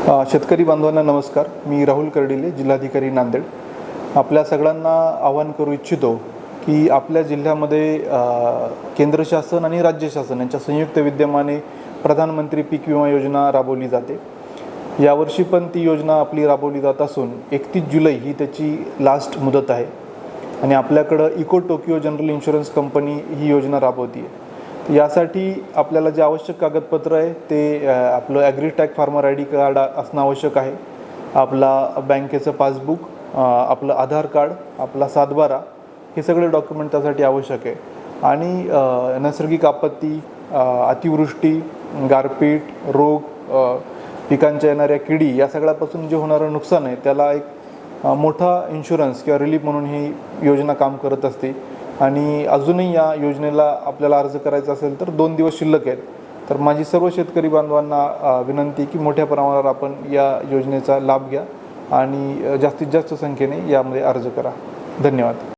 शेतकरी बांधवांना नमस्कार. मी राहुल कर्डिले, जिल्हाधिकारी नांदेड. आपल्या सगळ्यांना आवाहन करू इच्छितो की आपल्या जिल्ह्यामध्ये केंद्र शासन आणि राज्य शासन यांच्या संयुक्त विद्यमाने प्रधानमंत्री पीक विमा योजना राबवली जाते. यावर्षी पण ती योजना आपली राबवली जात असून 31 जुलै ही त्याची लास्ट मुदत आहे आणि आपल्याकडं इको टोकियो जनरल इन्शुरन्स कंपनी ही योजना राबवते आहे. यासाठी आपल्याला जे आवश्यक कागदपत्र आहे ते आपलं ॲग्रीटॅग फार्मर आय डी कार्ड असणं आवश्यक आहे, आपला बँकेचं पासबुक, आपलं आधार कार्ड, आपला सातबारा, हे सगळे डॉक्युमेंट त्यासाठी आवश्यक आहे. आणि नैसर्गिक आपत्ती, अतिवृष्टी, गारपीट, रोग, पिकांच्या येणाऱ्या किडी या सगळ्यापासून जे होणारं नुकसान आहे त्याला एक मोठा इन्शुरन्स किंवा रिलीफ म्हणून ही योजना काम करत असते. आणि अजूनही या योजनेला आपल्याला अर्ज करायचा असेल तर 2 दिवस शिल्लक आहेत. तर माझी सर्व शेतकरी बांधवांना विनंती की मोठ्या प्रमाणावर आपण या योजनेचा लाभ घ्या आणि जास्तीत जास्त संख्येने यामध्ये अर्ज करा. धन्यवाद.